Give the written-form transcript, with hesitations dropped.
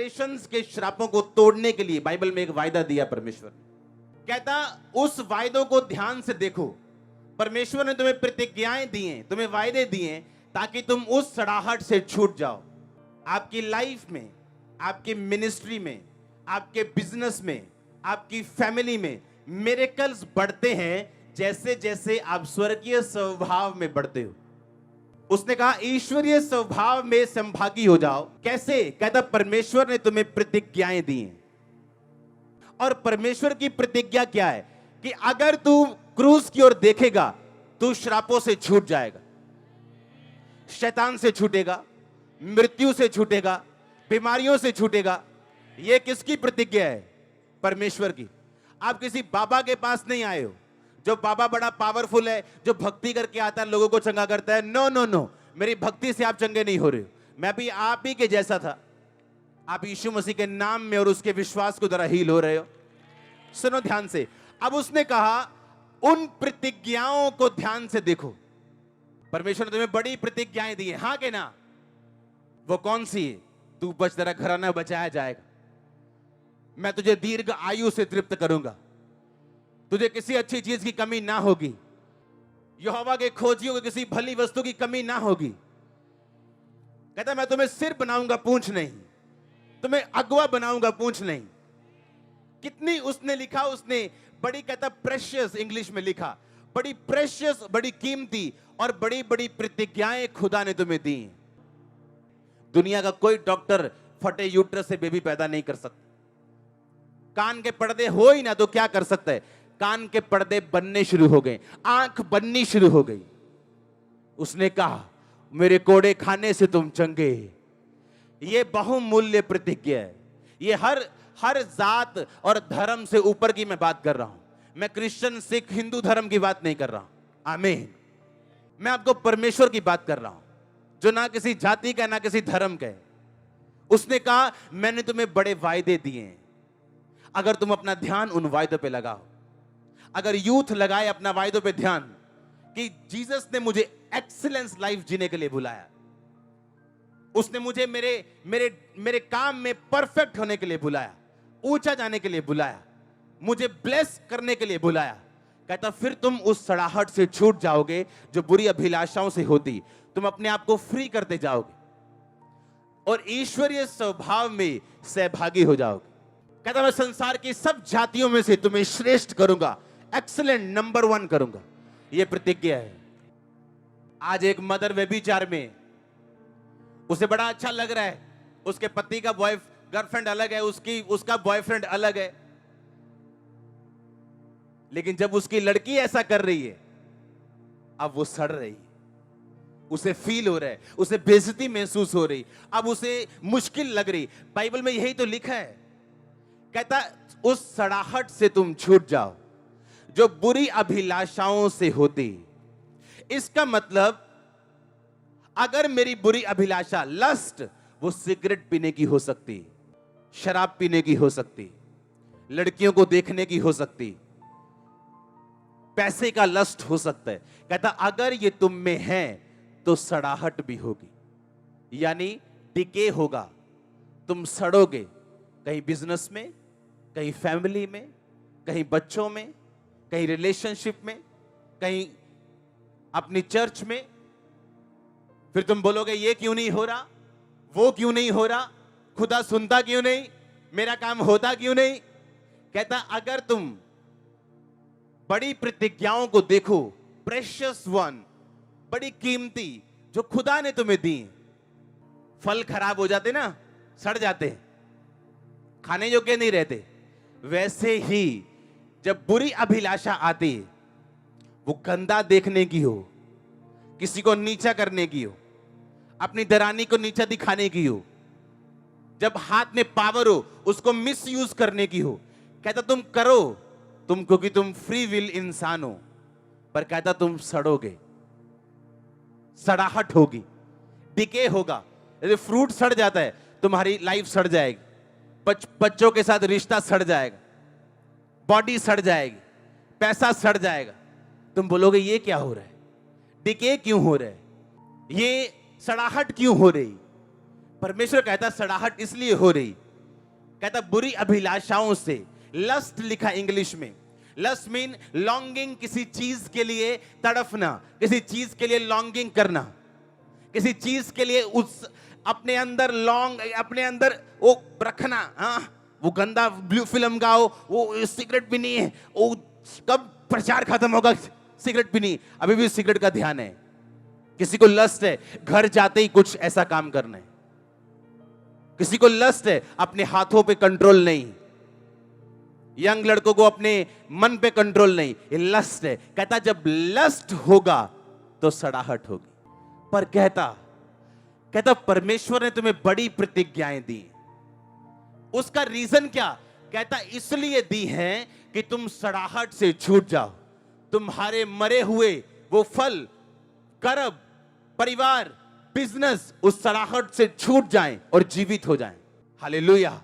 Generations के श्रापों को तोड़ने के लिए बाइबल में एक वायदा दिया परमेश्वर ने। कहता उस वायदों को ध्यान से देखो। परमेश्वर ने तुम्हें प्रतिज्ञाएं दी हैं, तुम्हें वायदे दिए हैं ताकि तुम उस सड़ाहट से छूट जाओ। आपकी लाइफ में, आपकी मिनिस्ट्री में, आपके बिजनेस में, आपकी फैमिली में मिरेकल्स बढ़ते हैं जैसे जैसे आप स्वर्गीय स्वभाव में बढ़ते हो। उसने कहा ईश्वरीय स्वभाव में संभागी हो जाओ। कैसे? कहता परमेश्वर ने तुम्हें प्रतिज्ञाएं दी हैं। और परमेश्वर की प्रतिज्ञा क्या है कि अगर तू क्रूस की ओर देखेगा तू श्रापों से छूट जाएगा, शैतान से छूटेगा, मृत्यु से छूटेगा, बीमारियों से छूटेगा। यह किसकी प्रतिज्ञा है? परमेश्वर की। आप किसी बाबा के पास नहीं आए हो जो बाबा बड़ा पावरफुल है, जो भक्ति करके आता है, लोगों को चंगा करता है। नो नो नो, मेरी भक्ति से आप चंगे नहीं हो रहे हो। मैं भी आप ही के जैसा था। आप यीशु मसीह के नाम में और उसके विश्वास को द्वारा हील हो रहे हो। सुनो ध्यान से। अब उसने कहा उन प्रतिज्ञाओं को ध्यान से देखो। परमेश्वर ने तुम्हें बड़ी प्रतिज्ञाएं दी है, हां के ना? वो कौन सी है? तू बच, तेरा घराना बचाया जाएगा, मैं तुझे दीर्घ आयु से तृप्त करूंगा, तुझे किसी अच्छी चीज की कमी ना होगी, यहोवा के खोजियों को किसी भली वस्तु की कमी ना होगी। कहता मैं तुम्हें सिर बनाऊंगा, पूंछ नहीं, तुम्हें अगुआ बनाऊंगा, पूंछ नहीं। कितनी उसने लिखा, उसने बड़ी, कहता प्रेशियस इंग्लिश में लिखा, बड़ी प्रेशियस, बड़ी कीमती और बड़ी बड़ी प्रतिज्ञाएं खुदा ने तुम्हें दी। दुनिया का कोई डॉक्टर फटे यूट्रस से बेबी पैदा नहीं कर सकता। कान के पर्दे हो ही ना तो क्या कर सकता है? कान के पर्दे बनने शुरू हो गए, आंख बननी शुरू हो गई। उसने कहा मेरे कोड़े खाने से तुम चंगे। ये बहुमूल्य प्रतिज्ञा है। ये हर जात और धर्म से ऊपर की मैं बात कर रहा हूं। मैं क्रिश्चियन, सिख, हिंदू धर्म की बात नहीं कर रहा हूं। आमीन। मैं आपको परमेश्वर की बात कर रहा हूं जो ना किसी जाति का ना किसी धर्म का है। उसने कहा मैंने तुम्हें बड़े वायदे दिए हैं, अगर तुम अपना ध्यान उन वायदों पे लगाओ। अगर यूथ लगाए अपना वायदों पे ध्यान कि जीसस ने मुझे एक्सीलेंस लाइफ जीने के लिए बुलाया, उसने मुझे मेरे काम में परफेक्ट होने के लिए बुलाया, ऊंचा जाने के लिए बुलाया, मुझे ब्लेस करने के लिए बुलाया। कहता फिर तुम उस सड़ाहट से छूट जाओगे जो बुरी अभिलाषाओं से होती। तुम अपने आप को फ्री करते जाओगे और ईश्वरीय स्वभाव में सहभागी हो जाओगे। कहता मैं संसार की सब जातियों में से तुम्हें श्रेष्ठ करूंगा, एक्सीलेंट, नंबर 1 करूंगा। यह प्रतिज्ञा है। आज एक मदर व्यभिचार में, उसे बड़ा अच्छा लग रहा है, उसके पति का गर्लफ्रेंड अलग है, उसका बॉयफ्रेंड अलग है, लेकिन जब उसकी लड़की ऐसा कर रही है अब वो सड़ रही है, उसे फील हो रहा है, उसे बेइज्जती महसूस हो रही, अब उसे मुश्किल लग रही। बाइबल में यही तो लिखा है। कहता उस सड़ाहट से तुम छूट जाओ जो बुरी अभिलाषाओं से होती। इसका मतलब अगर मेरी बुरी अभिलाषा लस्ट, वो सिगरेट पीने की हो सकती, शराब पीने की हो सकती, लड़कियों को देखने की हो सकती, पैसे का लस्ट हो सकता है। कहता अगर ये तुम में है तो सड़ाहट भी होगी, यानी डिके होगा, तुम सड़ोगे। कहीं बिजनेस में, कहीं फैमिली में, कहीं बच्चों में, कहीं रिलेशनशिप में, कहीं अपनी चर्च में। फिर तुम बोलोगे ये क्यों नहीं हो रहा, वो क्यों नहीं हो रहा, खुदा सुनता क्यों नहीं, मेरा काम होता क्यों नहीं। कहता अगर तुम बड़ी प्रतिज्ञाओं को देखो, प्रेशियस वन, बड़ी कीमती जो खुदा ने तुम्हें दी। फल खराब हो जाते ना, सड़ जाते, खाने योग्य नहीं रहते, वैसे ही जब बुरी अभिलाषा आती, वो गंदा देखने की हो, किसी को नीचा करने की हो, अपनी दरानी को नीचा दिखाने की हो, जब हाथ में पावर हो उसको मिस यूज करने की हो। कहता तुम करो, तुम क्योंकि तुम फ्री विल इंसान हो, पर कहता तुम सड़ोगे, सड़ाहट होगी, डिके होगा। यदि फ्रूट सड़ जाता है तुम्हारी लाइफ सड़ जाएगी, बच्चों के साथ रिश्ता सड़ जाएगा, बॉडी सड़ जाएगी, पैसा सड़ जाएगा। तुम बोलोगे ये क्या हो रहा है, डिके क्यों हो रहा है, ये सड़ाहट क्यों हो रही। परमेश्वर कहता सड़ाहट इसलिए हो रही कहता बुरी अभिलाषाओं से, लस्ट लिखा इंग्लिश में। लस्ट मीन लॉन्गिंग, किसी चीज के लिए तड़फना, किसी चीज के लिए लॉन्गिंग करना, किसी चीज के लिए उस अपने अंदर अपने अंदर वो रखना। हाँ, वो गंदा ब्लू फिल्म गाओ, वो सिगरेट भी नहीं है, वो कब प्रचार खत्म होगा, सिगरेट भी नहीं, अभी भी सिगरेट का ध्यान है। किसी को लस्ट है घर जाते ही कुछ ऐसा काम करना है, किसी को लस्ट है अपने हाथों पे कंट्रोल नहीं, यंग लड़कों को अपने मन पे कंट्रोल नहीं, ये लस्ट है। कहता जब लस्ट होगा तो सड़ाहट होगी। पर कहता परमेश्वर ने तुम्हें बड़ी प्रतिज्ञाएं दी, उसका रीजन क्या? कहता इसलिए दी हैं कि तुम सड़ाहट से छूट जाओ, तुम्हारे मरे हुए वो फल, करब, परिवार, बिजनेस उस सड़ाहट से छूट जाएं और जीवित हो जाएं। हालेलुया।